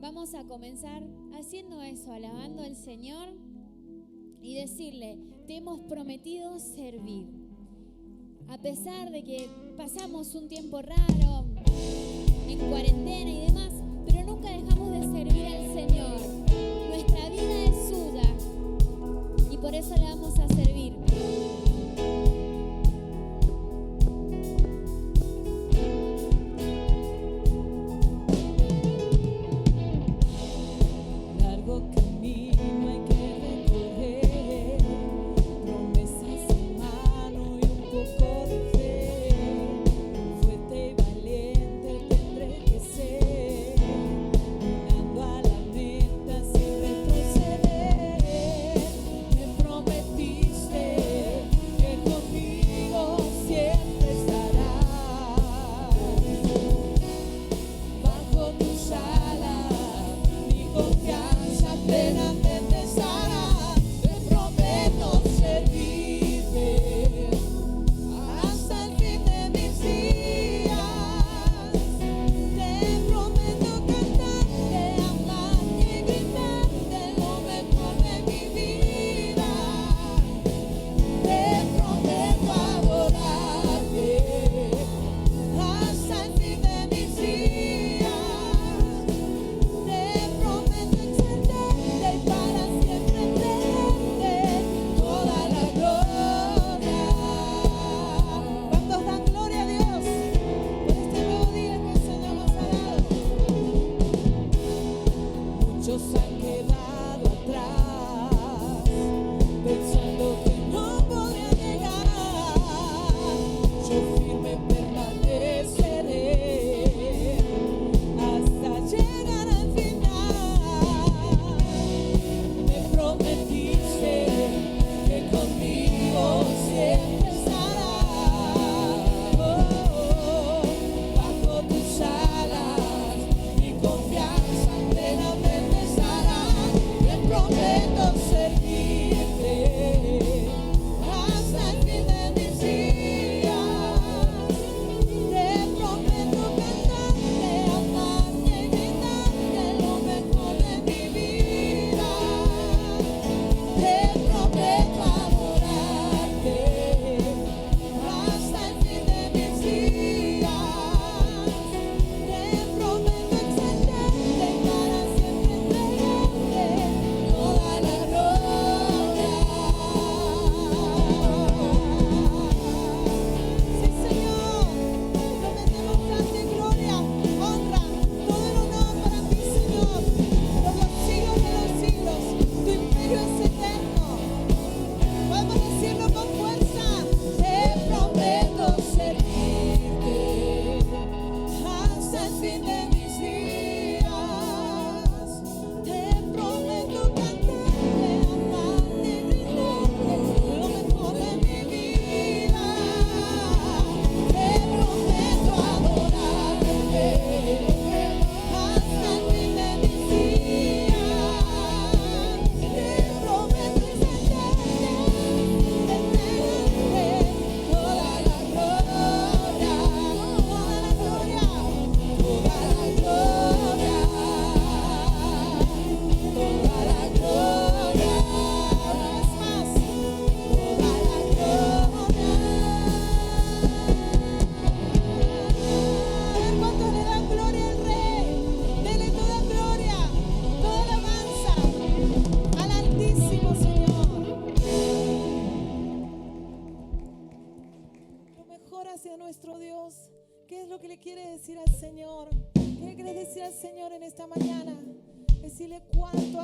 Vamos a comenzar haciendo eso, alabando al Señor y decirle, te hemos prometido servir. A pesar de que pasamos un tiempo raro, en cuarentena y demás, pero nunca dejamos de servir al Señor. Nuestra vida es suya y por eso le vamos a servir.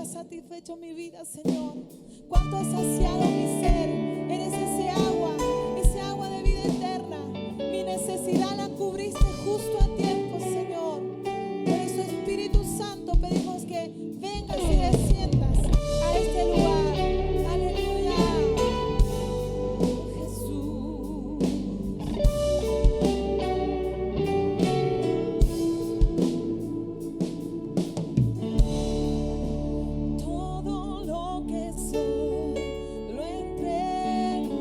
Satisfecho mi vida, Señor. Cuánto has saciado mi ser. Eres ese agua de vida eterna. Mi necesidad la cubriste justo a tiempo, Señor. Por eso, Espíritu Santo, pedimos que vengas y desciendas a este lugar. Aleluya. Jesús. Todo lo que soy lo entrego.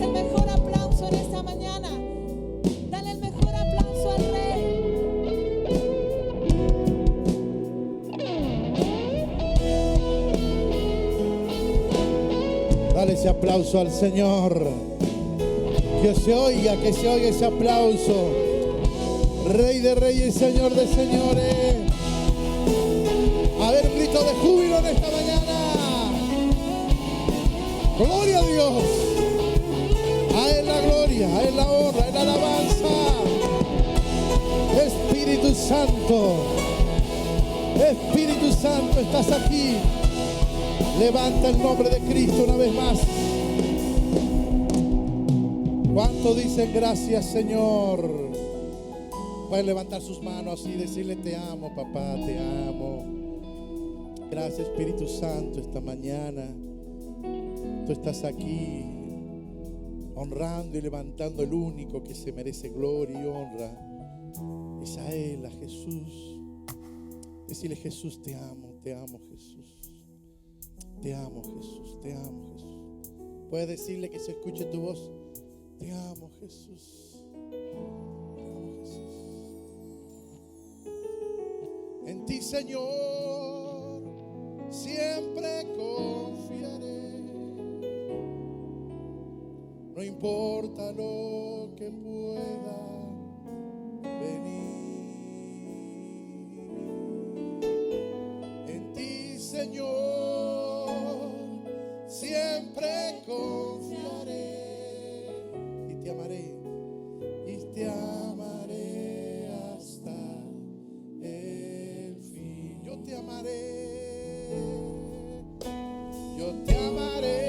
el mejor aplauso en esta mañana. Dale el mejor aplauso al Rey. Dale ese aplauso al Señor. Que se oiga ese aplauso. Rey de reyes, Señor de señores. A ver, un grito de júbilo en esta mañana. Gloria a Dios. A Él la gloria, a Él la honra, a Él la alabanza. Espíritu Santo, Espíritu Santo, estás aquí. Levanta el nombre de Cristo una vez más. ¿Cuánto dicen gracias, Señor? Pueden levantar sus manos y decirle: te amo, papá, te amo. Gracias, Espíritu Santo, esta mañana. Tú estás aquí honrando y levantando el único que se merece gloria y honra. Es a Él, a Jesús. Decirle: Jesús, te amo Jesús. Te amo, Jesús, te amo, Jesús. Puedes decirle que se escuche tu voz: te amo, Jesús. Te amo, Jesús. En ti, Señor, siempre confiaré. No importa lo que pueda venir. En ti, Señor, siempre confiaré. Y te amaré hasta el fin. Yo te amaré. Yo te amaré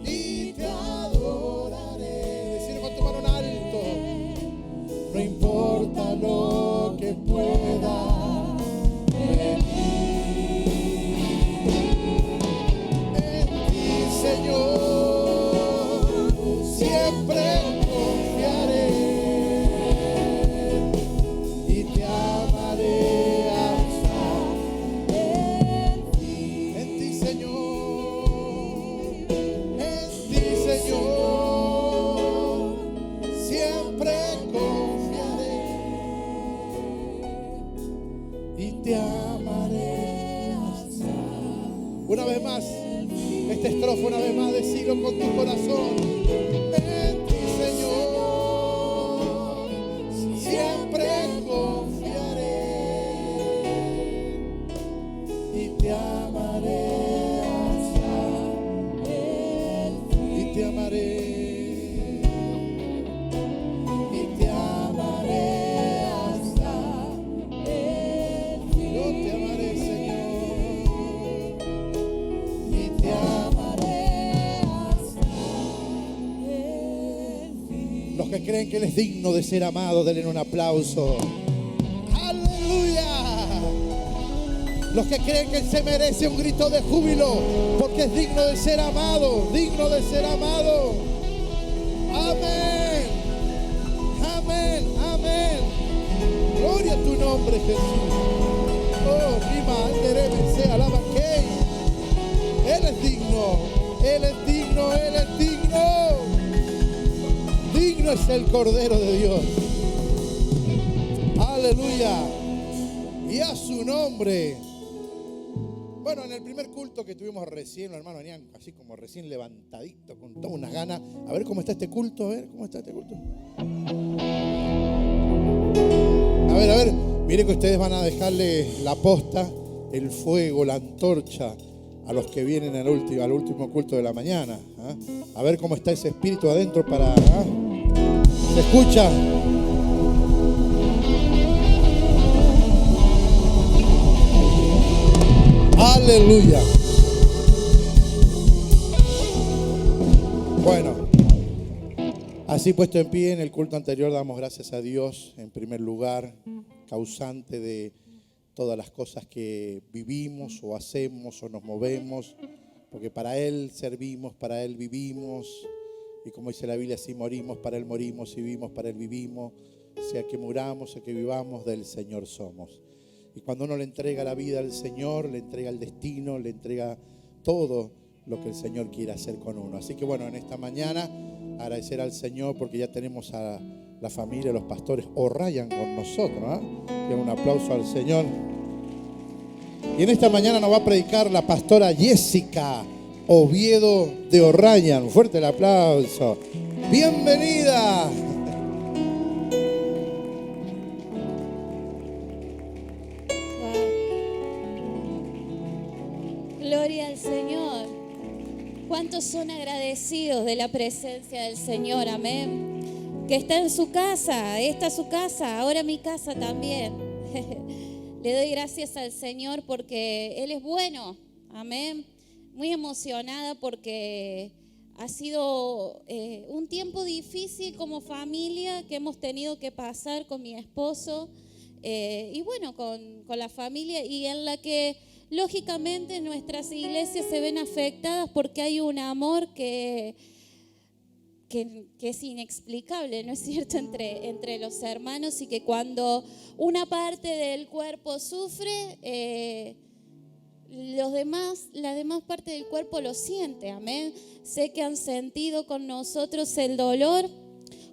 y te adoraré. Decir con tu mano en alto: no importa lo que pueda venir. En ti, Señor, siempre confiaré y te amaré hasta el fin. En ti, Señor, siempre confiaré y te amaré hasta. Una vez más, esta estrofa, una vez más, decirlo con tu corazón. En ti, Señor, siempre confiaré y te amaré hasta el fin. Y te amaré. Y te amaré hasta el fin. Yo te amaré, Señor. Y te amaré hasta el fin. Los que creen que Él es digno de ser amado, denle un aplauso. ¡Aleluya! Los que creen que Él se merece un grito de júbilo, porque es digno de ser amado, digno de ser amado. Amén. Amén, amén. Gloria a tu nombre, Jesús. Oh, Rima, Andereme, sea, alaba que Él es digno, Él es digno, Él es digno. Digno es el Cordero de Dios. Aleluya. Y a su nombre. Bueno, en el primer culto que tuvimos recién, los hermanos venían así como recién levantaditos, con todas unas ganas. A ver cómo está este culto, a ver cómo está este culto. A ver, miren que ustedes van a dejarle la posta, el fuego, la antorcha a los que vienen al último culto de la mañana. ¿Ah? A ver cómo está ese espíritu adentro para... ¿ah? ¿Se escucha? Aleluya. Bueno, así puesto en pie, en el culto anterior damos gracias a Dios en primer lugar, causante de todas las cosas que vivimos o hacemos o nos movemos, porque para Él servimos, para Él vivimos, y como dice la Biblia, si morimos, para Él morimos, si vivimos, para Él vivimos, sea que muramos, sea que vivamos, del Señor somos. Y cuando uno le entrega la vida al Señor, le entrega el destino, le entrega todo, lo que el Señor quiere hacer con uno. Así que bueno, en esta mañana agradecer al Señor porque ya tenemos a la familia, los pastores O'Ryan con nosotros, ¿eh? Un aplauso al Señor. Y en esta mañana nos va a predicar la pastora Jessica Oviedo de O'Ryan. Fuerte el aplauso. Bienvenida. Gloria al Señor. ¿Cuántos son agradecidos de la presencia del Señor? Amén. Que está en su casa, esta es su casa, ahora mi casa también. Le doy gracias al Señor porque Él es bueno. Amén. Muy emocionada porque ha sido un tiempo difícil como familia que hemos tenido que pasar con mi esposo y bueno, con la familia, y en la que lógicamente nuestras iglesias se ven afectadas porque hay un amor que es inexplicable, ¿no es cierto?, entre los hermanos, y que cuando una parte del cuerpo sufre, la demás parte del cuerpo lo siente. Amén. Sé que han sentido con nosotros el dolor,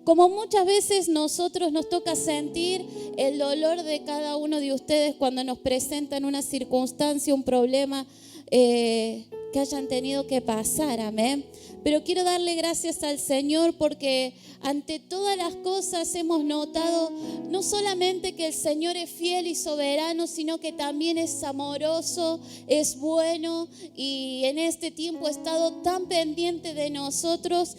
como muchas veces nosotros nos toca sentir el dolor de cada uno de ustedes cuando nos presentan una circunstancia, un problema que hayan tenido que pasar. Amén. Pero quiero darle gracias al Señor porque ante todas las cosas hemos notado no solamente que el Señor es fiel y soberano, sino que también es amoroso, es bueno, y en este tiempo ha estado tan pendiente de nosotros,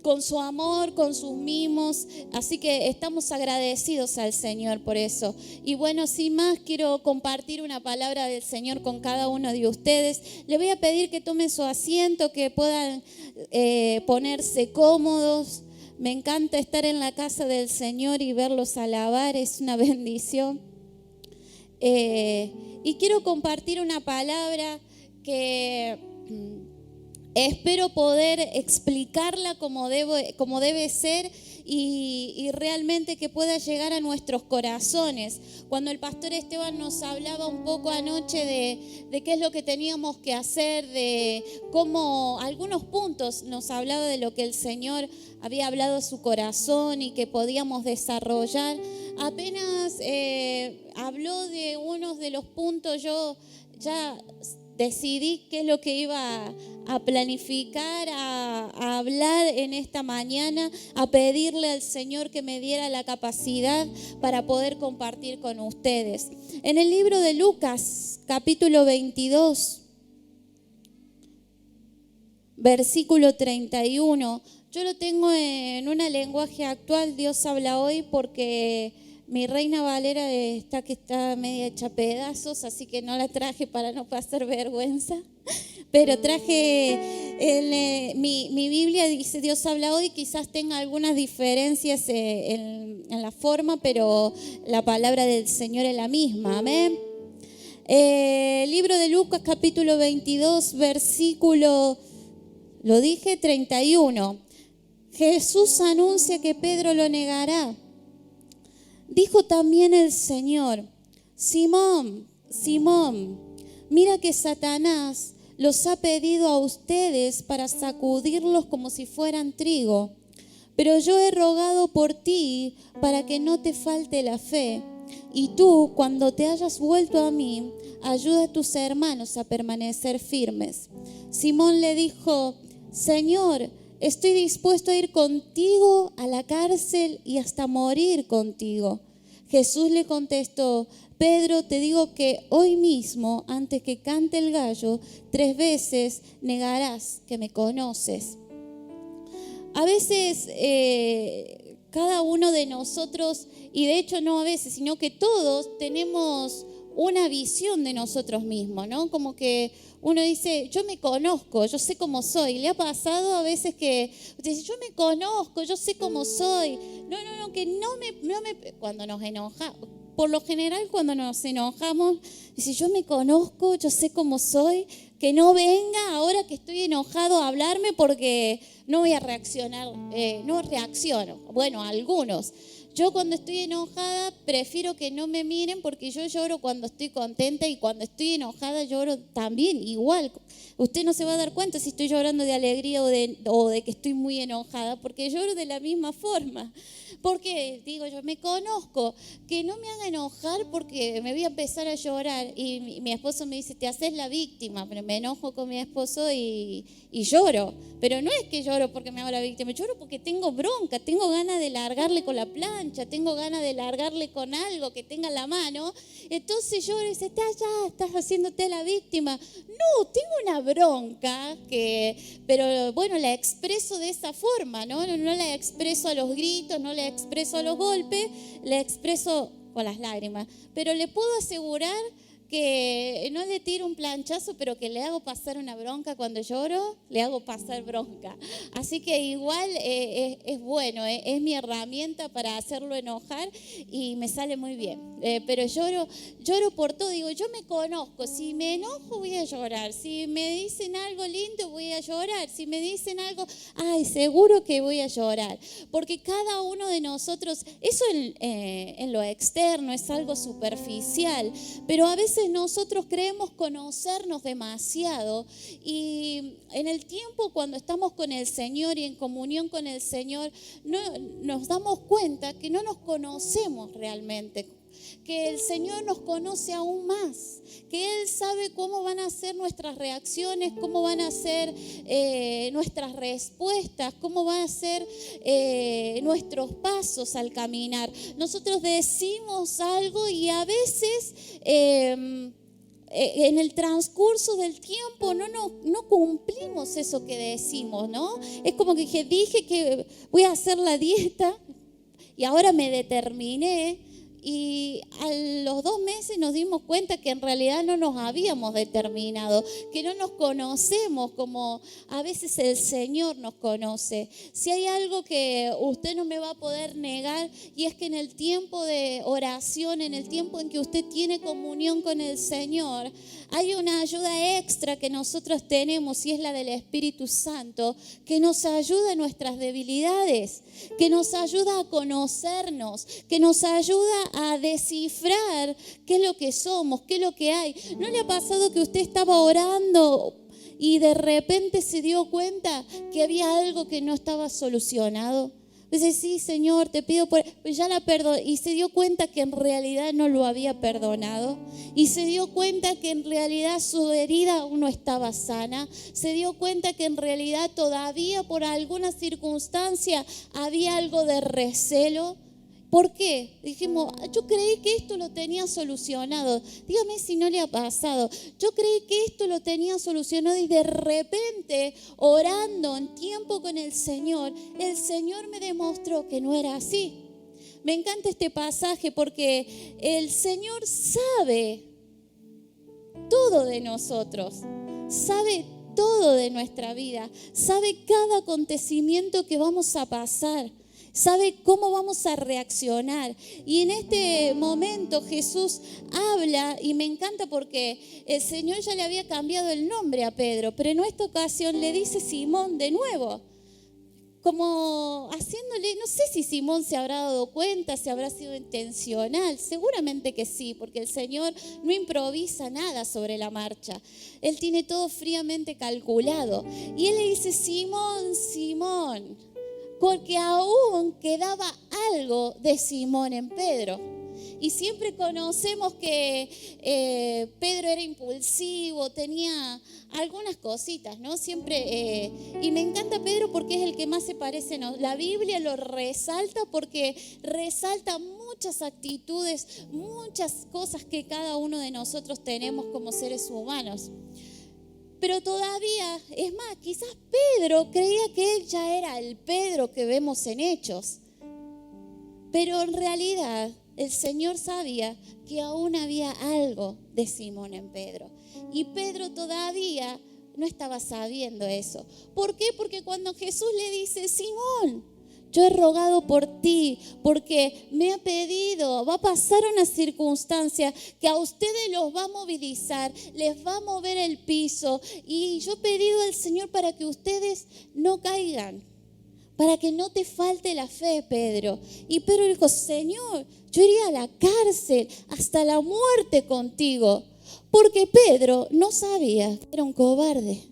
con su amor, con sus mimos. Así que estamos agradecidos al Señor por eso. Y bueno, sin más, quiero compartir una palabra del Señor con cada uno de ustedes. Le voy a pedir que tomen su asiento, que puedan ponerse cómodos. Me encanta estar en la casa del Señor y verlos alabar, es una bendición. Y quiero compartir una palabra que espero poder explicarla como debe ser y realmente que pueda llegar a nuestros corazones. Cuando el pastor Esteban nos hablaba un poco anoche de qué es lo que teníamos que hacer, de cómo algunos puntos nos hablaba de lo que el Señor había hablado a su corazón y que podíamos desarrollar. Apenas habló de unos de los puntos, yo ya decidí qué es lo que iba a planificar, a hablar en esta mañana, a pedirle al Señor que me diera la capacidad para poder compartir con ustedes. En el libro de Lucas, capítulo 22, versículo 31, yo lo tengo en un lenguaje actual, Dios habla hoy, porque mi Reina Valera está media hecha pedazos, así que no la traje para no pasar vergüenza. Pero traje, mi Biblia dice Dios habla hoy, quizás tenga algunas diferencias en la forma, pero la palabra del Señor es la misma. Amén. Libro de Lucas, capítulo 22, versículo, lo dije, 31. Jesús anuncia que Pedro lo negará. Dijo también el Señor: Simón, Simón, mira que Satanás los ha pedido a ustedes para sacudirlos como si fueran trigo. Pero yo he rogado por ti para que no te falte la fe. Y tú, cuando te hayas vuelto a mí, ayuda a tus hermanos a permanecer firmes. Simón le dijo: Señor, estoy dispuesto a ir contigo a la cárcel y hasta morir contigo. Jesús le contestó: Pedro, te digo que hoy mismo, antes que cante el gallo, 3 veces negarás que me conoces. A veces cada uno de nosotros, y de hecho no a veces, sino que todos tenemos una visión de nosotros mismos, ¿no? Como que uno dice: yo me conozco, yo sé cómo soy. ¿Le ha pasado a veces que usted dice: yo me conozco, yo sé cómo soy? No, que no me cuando nos enoja, por lo general cuando nos enojamos, dice: yo me conozco, yo sé cómo soy, que no venga ahora que estoy enojado a hablarme porque no voy a reaccionar, no reacciono. Bueno, algunos. Yo cuando estoy enojada prefiero que no me miren porque yo lloro cuando estoy contenta y cuando estoy enojada lloro también igual. Usted no se va a dar cuenta si estoy llorando de alegría o de que estoy muy enojada porque lloro de la misma forma. Porque digo yo, me conozco, que no me haga enojar porque me voy a empezar a llorar. Y mi esposo me dice, te haces la víctima, pero me enojo con mi esposo y lloro. Pero no es que lloro porque me hago la víctima, lloro porque tengo bronca, tengo ganas de largarle con la plancha, tengo ganas de largarle con algo que tenga en la mano. Entonces lloro y dice, ya, estás haciéndote la víctima. No, tengo una bronca, pero bueno, la expreso de esa forma, ¿no? No la expreso a los gritos, no la expreso a los golpes, la expreso con las lágrimas. Pero le puedo asegurar que no le tiro un planchazo, pero que le hago pasar una bronca cuando lloro, le hago pasar bronca. Así que igual es bueno, es mi herramienta para hacerlo enojar y me sale muy bien. Pero lloro por todo, digo, yo me conozco, si me enojo voy a llorar, si me dicen algo lindo voy a llorar, si me dicen algo, ay, seguro que voy a llorar, porque cada uno de nosotros, eso en lo externo es algo superficial, pero a veces nosotros creemos conocernos demasiado y en el tiempo cuando estamos con el Señor y en comunión con el Señor nos damos cuenta que no nos conocemos realmente, que el Señor nos conoce aún más, que Él sabe cómo van a ser nuestras reacciones, cómo van a ser nuestras respuestas, cómo van a ser nuestros pasos al caminar. Nosotros decimos algo y a veces en el transcurso del tiempo no cumplimos eso que decimos, ¿no? Es como que dije que voy a hacer la dieta y ahora me determiné. Y a los 2 meses nos dimos cuenta que en realidad no nos habíamos determinado, que no nos conocemos como a veces el Señor nos conoce. Si hay algo que usted no me va a poder negar, y es que en el tiempo de oración, en el tiempo en que usted tiene comunión con el Señor, hay una ayuda extra que nosotros tenemos y es la del Espíritu Santo, que nos ayuda en nuestras debilidades, que nos ayuda a conocernos, que nos ayuda a descifrar qué es lo que somos, qué es lo que hay. ¿No le ha pasado que usted estaba orando y de repente se dio cuenta que había algo que no estaba solucionado? Dice, sí, Señor, te pido por... Pues ya la perdoné. Y se dio cuenta que en realidad no lo había perdonado. Y se dio cuenta que en realidad su herida aún no estaba sana. Se dio cuenta que en realidad todavía por alguna circunstancia había algo de recelo. ¿Por qué? Dijimos, yo creí que esto lo tenía solucionado. Dígame si no le ha pasado. Yo creí que esto lo tenía solucionado y de repente, orando en tiempo con el Señor me demostró que no era así. Me encanta este pasaje porque el Señor sabe todo de nosotros, sabe todo de nuestra vida, sabe cada acontecimiento que vamos a pasar. Sabe cómo vamos a reaccionar. Y en este momento Jesús habla y me encanta porque el Señor ya le había cambiado el nombre a Pedro, pero en esta ocasión le dice Simón de nuevo. Como haciéndole, no sé si Simón se habrá dado cuenta, si habrá sido intencional, seguramente que sí, porque el Señor no improvisa nada sobre la marcha. Él tiene todo fríamente calculado. Y Él le dice, Simón, Simón, porque aún quedaba algo de Simón en Pedro. Y siempre conocemos que Pedro era impulsivo, tenía algunas cositas, ¿no? Siempre, y me encanta Pedro porque es el que más se parece, ¿no? La Biblia lo resalta porque resalta muchas actitudes, muchas cosas que cada uno de nosotros tenemos como seres humanos. Pero todavía, es más, quizás Pedro creía que él ya era el Pedro que vemos en Hechos. Pero en realidad el Señor sabía que aún había algo de Simón en Pedro. Y Pedro todavía no estaba sabiendo eso. ¿Por qué? Porque cuando Jesús le dice, Simón, yo he rogado por ti porque me ha pedido, va a pasar una circunstancia que a ustedes los va a movilizar, les va a mover el piso y yo he pedido al Señor para que ustedes no caigan. para que no te falte la fe, Pedro. Y Pedro dijo, Señor, yo iría a la cárcel hasta la muerte contigo. Porque Pedro no sabía que era un cobarde.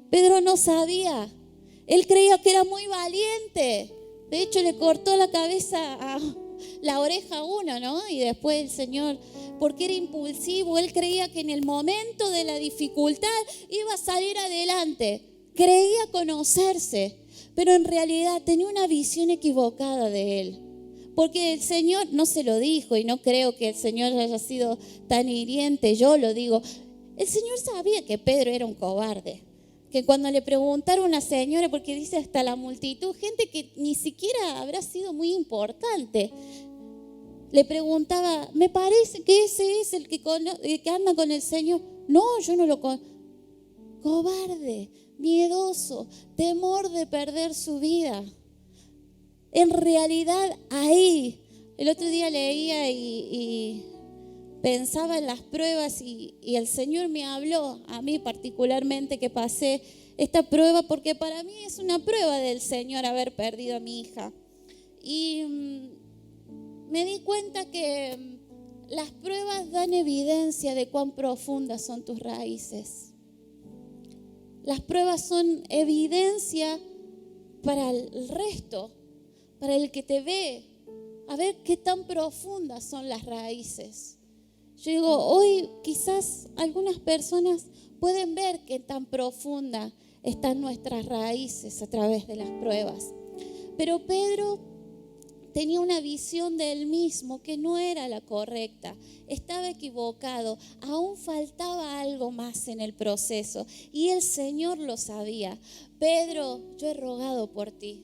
Pedro no sabía. Él creía que era muy valiente. De hecho, le cortó la oreja a uno, ¿no? Y después el Señor, porque era impulsivo, él creía que en el momento de la dificultad iba a salir adelante. Creía conocerse, pero en realidad tenía una visión equivocada de él. Porque el Señor no se lo dijo, y no creo que el Señor haya sido tan hiriente, yo lo digo. El Señor sabía que Pedro era un cobarde. Que cuando le preguntaron a una señora, porque dice hasta la multitud, gente que ni siquiera habrá sido muy importante, le preguntaba, me parece que ese es el que anda con el Señor. No, yo no lo conozco. Cobarde, miedoso, temor de perder su vida. En realidad ahí, el otro día leía y pensaba en las pruebas y el Señor me habló, a mí particularmente que pasé esta prueba, porque para mí es una prueba del Señor haber perdido a mi hija. Y me di cuenta que las pruebas dan evidencia de cuán profundas son tus raíces. Las pruebas son evidencia para el resto, para el que te ve, a ver qué tan profundas son las raíces. Yo digo, hoy quizás algunas personas pueden ver qué tan profunda están nuestras raíces a través de las pruebas. Pero Pedro tenía una visión de él mismo que no era la correcta, estaba equivocado, aún faltaba algo más en el proceso y el Señor lo sabía. Pedro, yo he rogado por ti,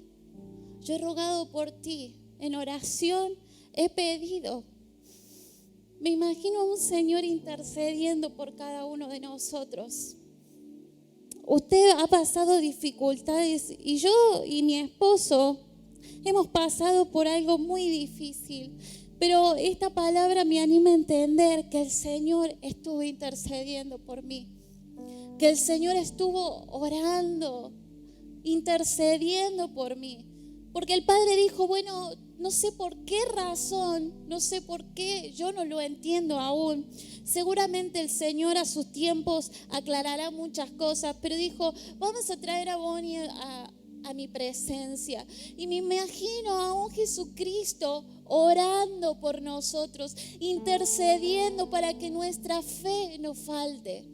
en oración he pedido. Me imagino a un Señor intercediendo por cada uno de nosotros. Usted ha pasado dificultades y yo y mi esposo hemos pasado por algo muy difícil, pero esta palabra me anima a entender que el Señor estuvo intercediendo por mí, que el Señor estuvo orando, intercediendo por mí, porque el Padre dijo, bueno, no sé por qué razón, no sé por qué, yo no lo entiendo aún. Seguramente el Señor a sus tiempos aclarará muchas cosas, pero dijo, vamos a traer a Bonnie a mi presencia. Y me imagino a un Jesucristo orando por nosotros, intercediendo para que nuestra fe no falte.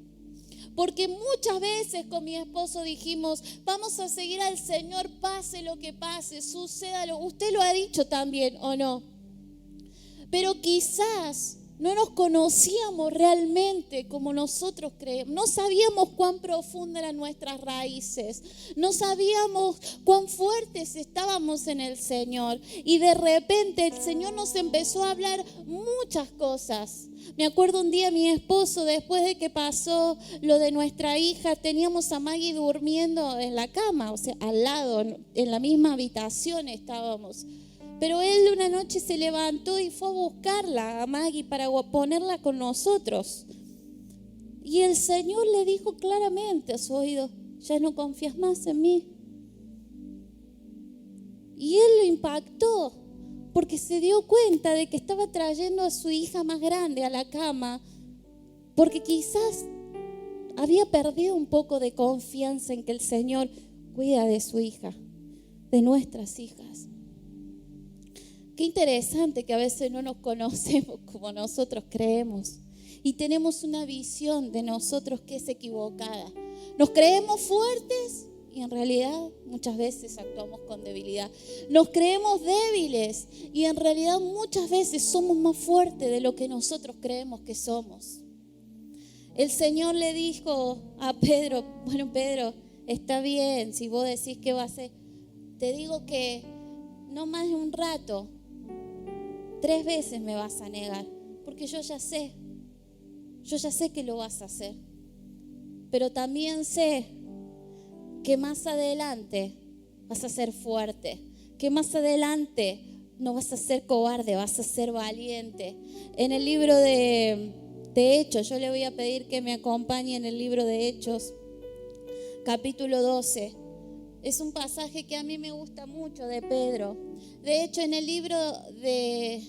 Porque muchas veces con mi esposo dijimos, vamos a seguir al Señor, pase lo que pase, sucédalo. Usted lo ha dicho también, ¿o no? Pero quizás no nos conocíamos realmente como nosotros creemos. No sabíamos cuán profundas eran nuestras raíces. No sabíamos cuán fuertes estábamos en el Señor. Y de repente el Señor nos empezó a hablar muchas cosas. Me acuerdo un día mi esposo, después de que pasó lo de nuestra hija, teníamos a Maggie durmiendo en la cama, o sea, al lado, en la misma habitación estábamos. Pero él una noche se levantó y fue a buscarla a Maggie para ponerla con nosotros. Y el Señor le dijo claramente a su oído, ya no confías más en mí. Y él lo impactó porque se dio cuenta de que estaba trayendo a su hija más grande a la cama, porque quizás había perdido un poco de confianza en que el Señor cuida de su hija, de nuestras hijas. Qué interesante que a veces no nos conocemos como nosotros creemos y tenemos una visión de nosotros que es equivocada. Nos creemos fuertes y en realidad muchas veces actuamos con debilidad. Nos creemos débiles y en realidad muchas veces somos más fuertes de lo que nosotros creemos que somos. El Señor le dijo a Pedro, bueno, Pedro, está bien, si vos decís que va a ser, te digo que no más de un rato, 3 veces me vas a negar, porque yo ya sé que lo vas a hacer, pero también sé que más adelante vas a ser fuerte, que más adelante no vas a ser cobarde, vas a ser valiente. En el libro de Hechos, yo le voy a pedir que me acompañe en el libro de Hechos, capítulo 12. Es un pasaje que a mí me gusta mucho de Pedro. De hecho, en el libro de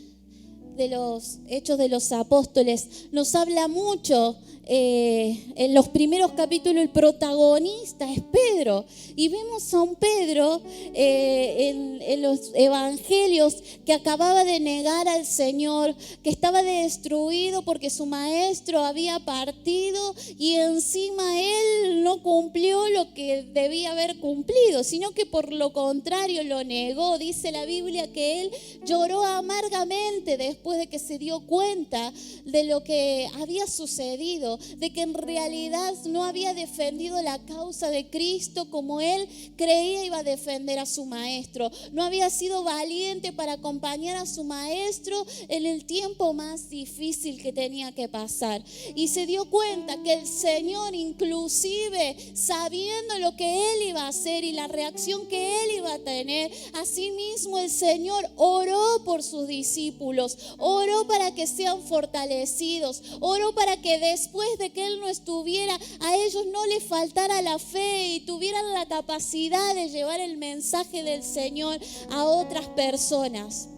los Hechos de los Apóstoles nos habla mucho. En los primeros capítulos el protagonista es Pedro, y vemos a un Pedro en los evangelios que acababa de negar al Señor, que estaba destruido porque su maestro había partido y encima él no cumplió lo que debía haber cumplido, sino que por lo contrario lo negó. Dice la Biblia que él lloró amargamente después de que se dio cuenta de lo que había sucedido, de que en realidad no había defendido la causa de Cristo como él creía iba a defender a su maestro. No había sido valiente para acompañar a su maestro en el tiempo más difícil que tenía que pasar. Y se dio cuenta que el Señor, inclusive sabiendo lo que él iba a hacer y la reacción que él iba a tener, asimismo el Señor oró por sus discípulos, oró para que sean fortalecidos, oró para que después de que él no estuviera, a ellos no les faltara la fe y tuvieran la capacidad de llevar el mensaje del Señor a otras personas.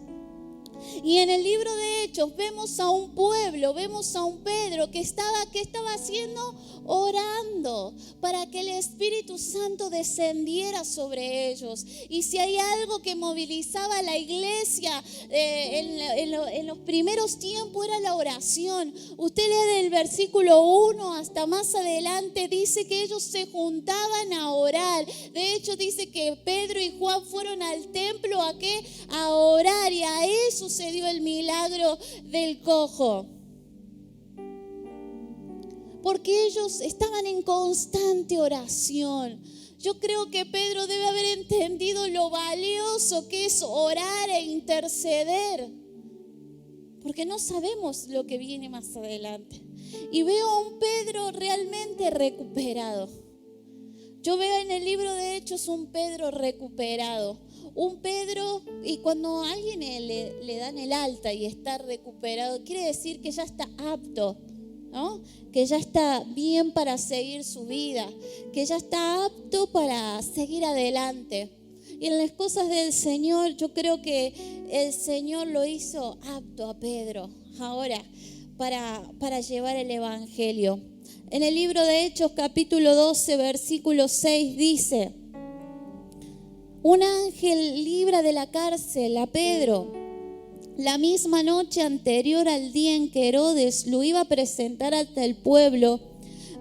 Y en el libro de Hechos vemos a un pueblo, vemos a un Pedro que estaba haciendo, orando para que el Espíritu Santo descendiera sobre ellos. Y si hay algo que movilizaba a la iglesia en los primeros tiempos era la oración. Usted lee del versículo 1 hasta más adelante, dice que ellos se juntaban a orar. De hecho dice que Pedro y Juan fueron al templo ¿a qué? A orar, y a eso se dio el milagro del cojo. Porque ellos estaban en constante oración. Yo creo que Pedro debe haber entendido lo valioso que es orar e interceder, porque no sabemos lo que viene más adelante. Y veo a un Pedro realmente recuperado. Yo veo en el libro de Hechos un Pedro recuperado. Un Pedro, y cuando a alguien le dan el alta y está recuperado, quiere decir que ya está apto, ¿no? Que ya está bien para seguir su vida, que ya está apto para seguir adelante. Y en las cosas del Señor, yo creo que el Señor lo hizo apto a Pedro ahora para llevar el Evangelio. En el libro de Hechos, capítulo 12, versículo 6, dice: un ángel libra de la cárcel a Pedro. La misma noche anterior al día en que Herodes lo iba a presentar ante el pueblo,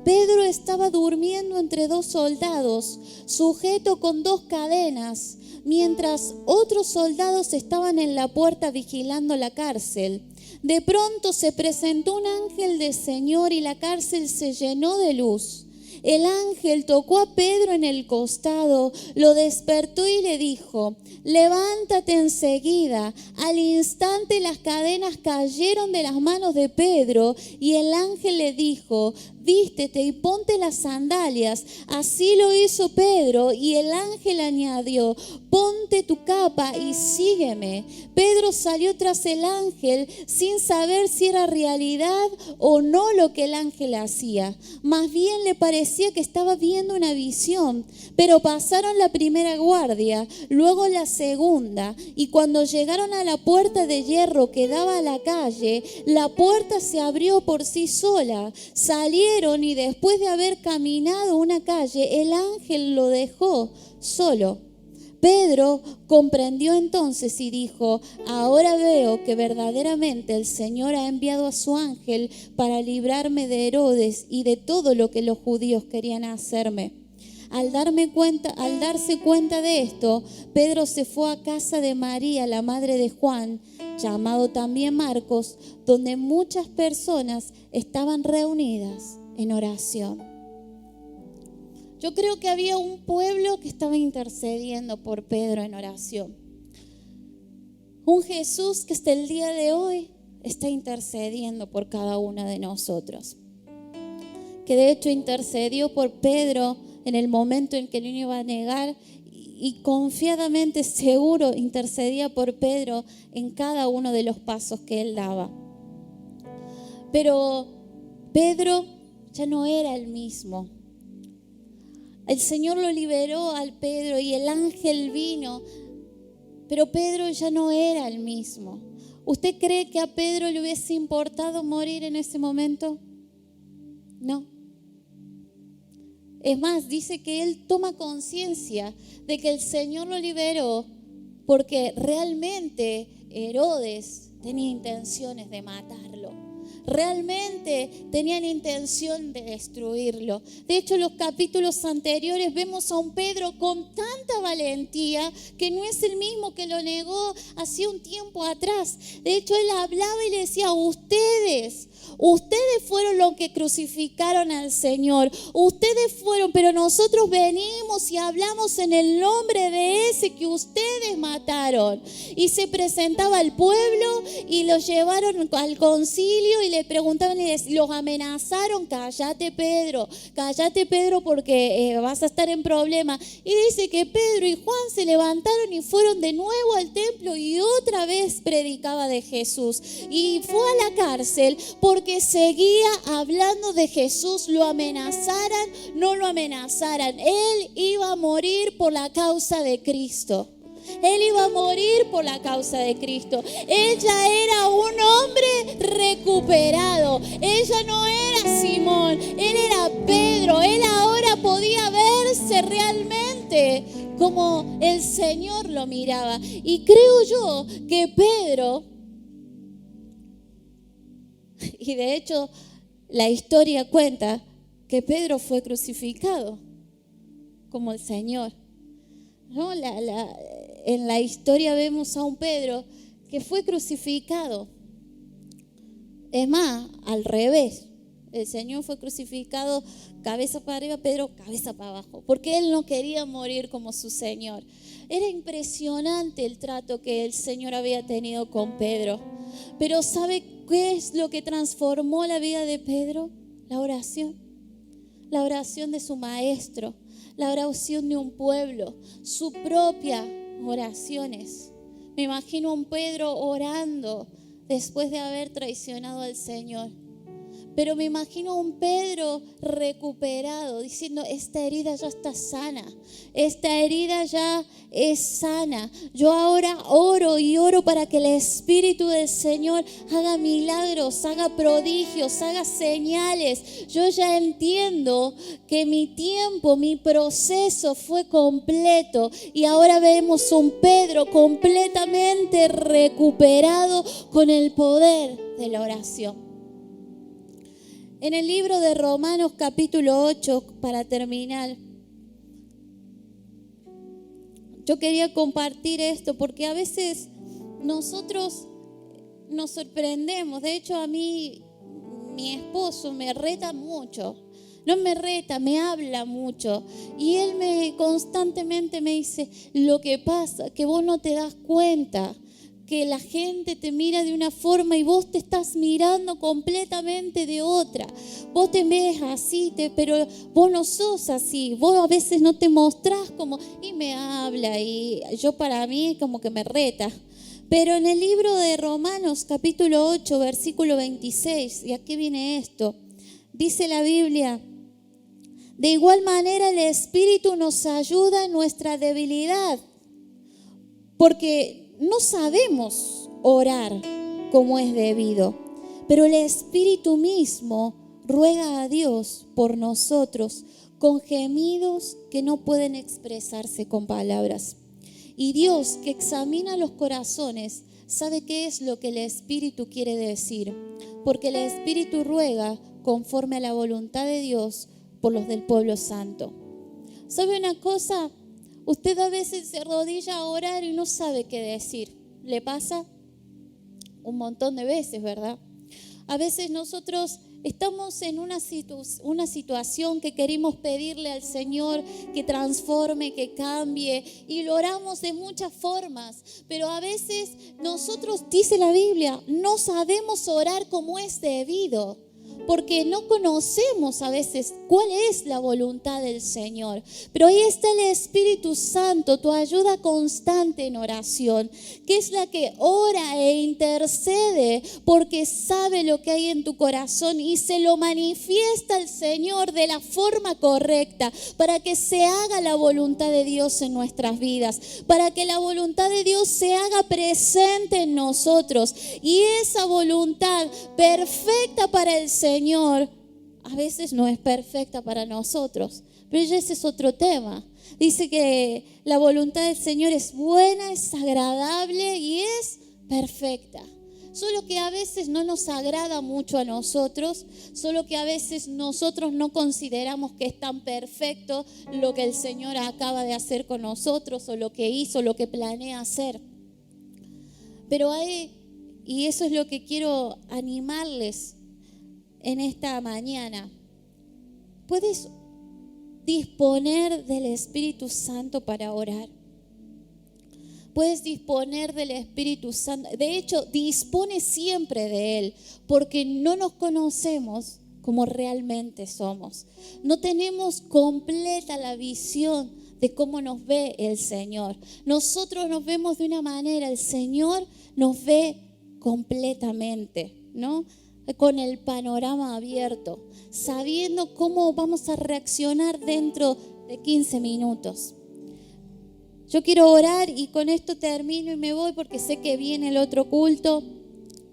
Pedro estaba durmiendo entre dos soldados, sujeto con dos cadenas, mientras otros soldados estaban en la puerta vigilando la cárcel. De pronto se presentó un ángel del Señor y la cárcel se llenó de luz. El ángel tocó a Pedro en el costado, lo despertó y le dijo: levántate enseguida. Al instante las cadenas cayeron de las manos de Pedro y el ángel le dijo: vístete y ponte las sandalias. Así lo hizo Pedro y el ángel añadió: ponte tu capa y sígueme. Pedro salió tras el ángel sin saber si era realidad o no lo que el ángel hacía. Más bien le parecía que estaba viendo una visión. Pero pasaron la primera guardia, luego la segunda, y cuando llegaron a la puerta de hierro que daba a la calle, la puerta se abrió por sí sola. Salieron y después de haber caminado una calle, el ángel lo dejó solo. Pedro comprendió entonces y dijo: ahora veo que verdaderamente el Señor ha enviado a su ángel para librarme de Herodes y de todo lo que los judíos querían hacerme. Al darse cuenta de esto, Pedro se fue a casa de María, la madre de Juan, llamado también Marcos, donde muchas personas estaban reunidas en oración. Yo creo que había un pueblo que estaba intercediendo por Pedro en oración. Un Jesús que hasta el día de hoy está intercediendo por cada uno de nosotros. Que de hecho intercedió por Pedro en el momento en que lo iba a negar y confiadamente, seguro, intercedía por Pedro en cada uno de los pasos que él daba. Pero Pedro ya no era el mismo. El Señor lo liberó al Pedro y el ángel vino, pero Pedro ya no era el mismo. ¿Usted cree que a Pedro le hubiese importado morir en ese momento? No. Es más, dice que él toma conciencia de que el Señor lo liberó porque realmente Herodes tenía intenciones de matarlo. Realmente tenían intención de destruirlo. De hecho, en los capítulos anteriores vemos a un Pedro con tanta valentía que no es el mismo que lo negó hace un tiempo atrás. De hecho, él hablaba y le decía: ustedes fueron los que crucificaron al Señor. Ustedes fueron, pero nosotros venimos y hablamos en el nombre de ese que ustedes mataron. Y se presentaba al pueblo y los llevaron al concilio y le preguntaban y los amenazaron: cállate Pedro porque vas a estar en problema. Y dice que Pedro y Juan se levantaron y fueron de nuevo al templo y otra vez predicaba de Jesús. Y fue a la cárcel porque seguía hablando de Jesús, lo amenazaran, no lo amenazaran. Él iba a morir por la causa de Cristo. Él iba a morir por la causa de Cristo. Él ya era un hombre recuperado. Él ya no era Simón, él era Pedro. Él ahora podía verse realmente como el Señor lo miraba. Y creo yo que Pedro, y de hecho la historia cuenta que Pedro fue crucificado como el Señor, ¿no? En la historia vemos a un Pedro que fue crucificado. Es más, al revés. El Señor fue crucificado cabeza para arriba, Pedro cabeza para abajo, porque él no quería morir como su Señor. Era impresionante el trato que el Señor había tenido con Pedro. Pero ¿sabe qué es lo que transformó la vida de Pedro? La oración de su maestro, la oración de un pueblo, su propia oraciones. Me imagino a un Pedro orando después de haber traicionado al Señor. Pero me imagino a un Pedro recuperado, diciendo: esta herida ya está sana, esta herida ya es sana. Yo ahora oro y oro para que el Espíritu del Señor haga milagros, haga prodigios, haga señales. Yo ya entiendo que mi tiempo, mi proceso fue completo y ahora vemos un Pedro completamente recuperado con el poder de la oración. En el libro de Romanos capítulo 8, para terminar, yo quería compartir esto porque a veces nosotros nos sorprendemos. De hecho, a mí mi esposo me reta mucho. No me reta, me habla mucho. Y él constantemente me dice: lo que pasa es que vos no te das cuenta que la gente te mira de una forma y vos te estás mirando completamente de otra. Vos te ves así, pero vos no sos así. Vos a veces no te mostrás como... Y me habla y yo, para mí, como que me reta. Pero en el libro de Romanos capítulo 8, versículo 26, y aquí viene esto, dice la Biblia: de igual manera el Espíritu nos ayuda en nuestra debilidad, porque no sabemos orar como es debido, pero el Espíritu mismo ruega a Dios por nosotros con gemidos que no pueden expresarse con palabras. Y Dios, que examina los corazones, sabe qué es lo que el Espíritu quiere decir, porque el Espíritu ruega conforme a la voluntad de Dios por los del pueblo santo. ¿Sabe una cosa? Usted a veces se arrodilla a orar y no sabe qué decir. ¿Le pasa? Un montón de veces, ¿verdad? A veces nosotros estamos en una situación que queremos pedirle al Señor que transforme, que cambie, y lo oramos de muchas formas, pero a veces nosotros, dice la Biblia, no sabemos orar como es debido. porque no conocemos a veces cuál es la voluntad del Señor. Pero ahí está el Espíritu Santo, tu ayuda constante en oración, que es la que ora e intercede porque sabe lo que hay en tu corazón y se lo manifiesta al Señor de la forma correcta para que se haga la voluntad de Dios en nuestras vidas, para que la voluntad de Dios se haga presente en nosotros. Y esa voluntad perfecta para el Señor a veces no es perfecta para nosotros, pero ese es otro tema. Dice que la voluntad del Señor es buena, es agradable y es perfecta. Solo que a veces no nos agrada mucho a nosotros, solo que a veces nosotros no consideramos que es tan perfecto lo que el Señor acaba de hacer con nosotros o lo que hizo, lo que planea hacer. Pero y eso es lo que quiero animarles en esta mañana. Puedes disponer del Espíritu Santo para orar. Puedes disponer del Espíritu Santo. De hecho, dispone siempre de Él, porque no nos conocemos como realmente somos. No tenemos completa la visión de cómo nos ve el Señor. Nosotros nos vemos de una manera, el Señor nos ve completamente, ¿no? Con el panorama abierto, sabiendo cómo vamos a reaccionar dentro de 15 minutos. Yo quiero orar y con esto termino y me voy porque sé que viene el otro culto.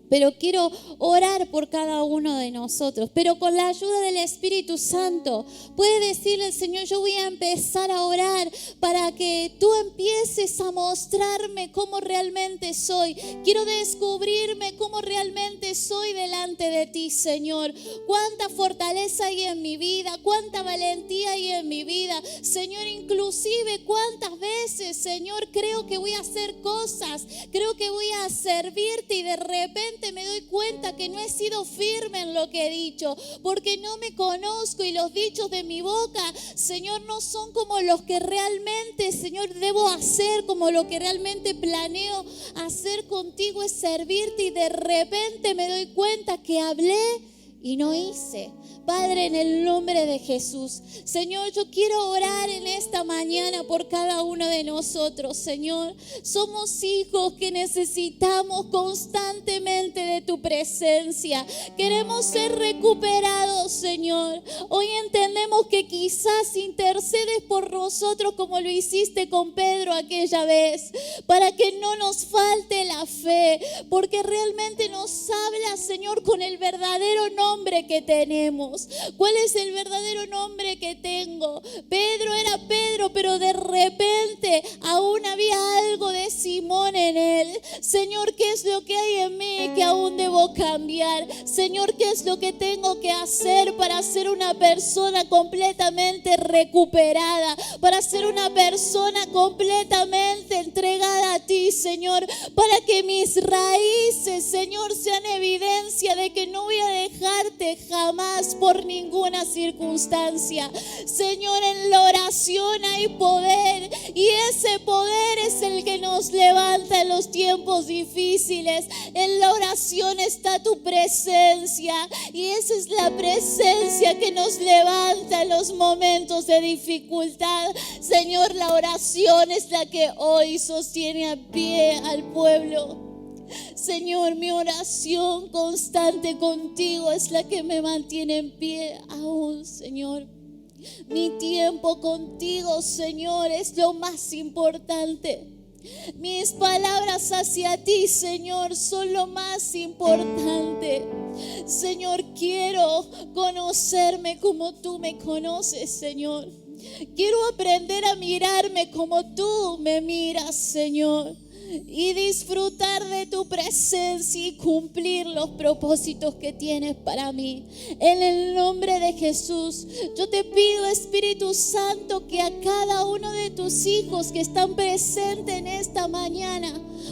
Pero quiero orar por cada uno de nosotros, pero con la ayuda del Espíritu Santo. Puede decirle al Señor, yo voy a empezar a orar para que tú empieces a mostrarme cómo realmente soy. Quiero descubrirme cómo realmente soy delante de ti, Señor. Cuánta fortaleza hay en mi vida, cuánta valentía hay en mi vida. Señor, inclusive cuántas veces, Señor, creo que voy a hacer cosas, creo que voy a servirte y de repente me doy cuenta que no he sido firme en lo que he dicho, porque no me conozco y los dichos de mi boca, Señor, no son como los que realmente, Señor, debo hacer, como lo que realmente planeo hacer contigo es servirte y de repente me doy cuenta que hablé y no hice. Padre, en el nombre de Jesús, Señor, yo quiero orar en esta mañana por cada uno de nosotros, Señor. Somos hijos que necesitamos constantemente de tu presencia. Queremos ser recuperados, Señor. Hoy entendemos que quizás intercedes por nosotros como lo hiciste con Pedro aquella vez, para que no nos falte la fe, porque realmente nos habla, Señor, con el verdadero nombre que tenemos. ¿Cuál es el verdadero nombre que tengo? Pedro era Pedro, pero de repente aún había algo de Simón en él. Señor, ¿qué es lo que hay en mí que aún debo cambiar? Señor, ¿qué es lo que tengo que hacer para ser una persona completamente recuperada? Para ser una persona completamente entregada a ti, Señor. Para que mis raíces, Señor, sean evidencia de que no voy a dejarte jamás por ninguna circunstancia. Señor, en la oración hay poder y ese poder es el que nos levanta en los tiempos difíciles. En la oración está tu presencia y esa es la presencia que nos levanta en los momentos de dificultad. Señor, la oración es la que hoy sostiene a pie al pueblo. Señor, mi oración constante contigo es la que me mantiene en pie aún, Señor. Mi tiempo contigo, Señor, es lo más importante. Mis palabras hacia ti, Señor, son lo más importante. Señor, quiero conocerme como tú me conoces, Señor. Quiero aprender a mirarme como tú me miras, Señor. Y disfrutar de tu presencia y cumplir los propósitos que tienes para mí. En el nombre de Jesús, yo te pido, Espíritu Santo, que a cada uno de tus hijos que están presentes en esta mañana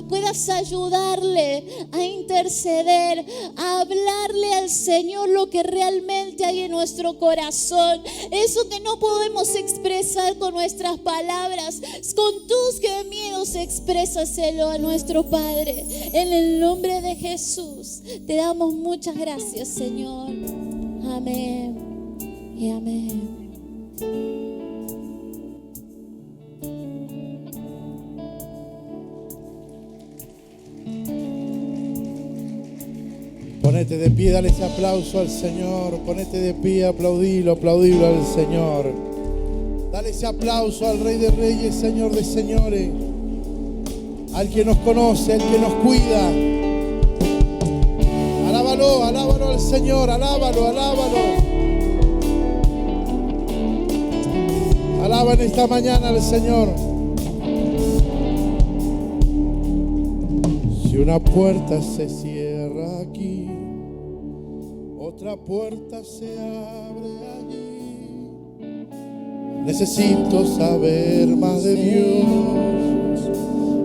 puedas ayudarle a interceder, a hablarle al Señor lo que realmente hay en nuestro corazón. Eso que no podemos expresar con nuestras palabras, con tus gemidos exprésaselo a nuestro Padre. En el nombre de Jesús te damos muchas gracias, Señor. Amén y amén. Ponete de pie, dale ese aplauso al Señor. Ponete de pie, aplaudilo al Señor. Dale ese aplauso al Rey de Reyes, Señor de Señores. Al que nos conoce, al que nos cuida. Alábalo, alábalo al Señor, alábalo, alábalo. Alaba en esta mañana al Señor. Si una puerta se cierra aquí, otra puerta se abre allí. Necesito saber más de Dios,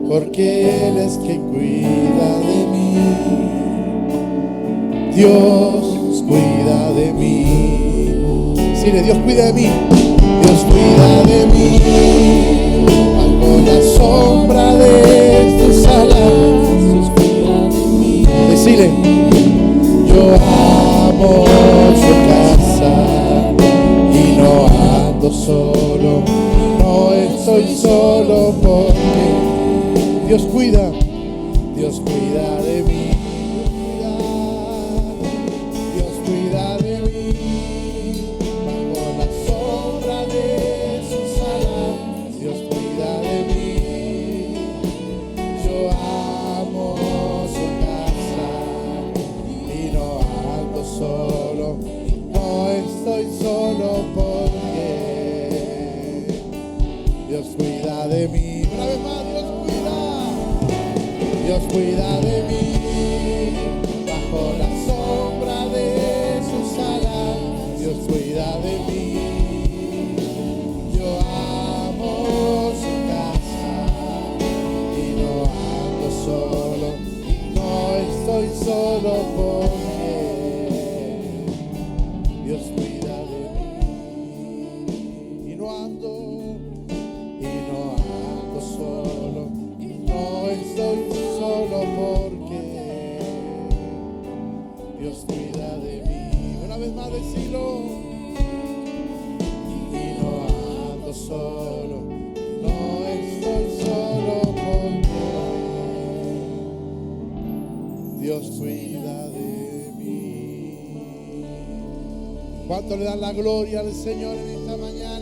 porque Él es quien cuida de mí. Dios cuida de mí. Dile, Dios cuida de mí. Dios cuida de mí. Bajo la sombra de tus alas. Dios cuida de mí. Decile, yo amo su casa y no ando solo, no estoy solo porque Dios cuida de mí. Dios cuida de mí, bajo la sombra de sus alas. Dios cuida de mí, yo amo su casa y no ando solo, no estoy solo porque Dios cuida de mí. Una vez más, Dios cuida de mí, bajo la sombra de sus alas. Dios cuida de mí, yo amo su casa y no ando solo, no estoy solo porque Dios cuida de mí y no ando solo, no estoy solo porque Dios cuida de mí. Una vez más decilo. Y no ando solo, no estoy solo porque Dios cuida de mí. ¿Cuánto le dan la gloria al Señor en esta mañana?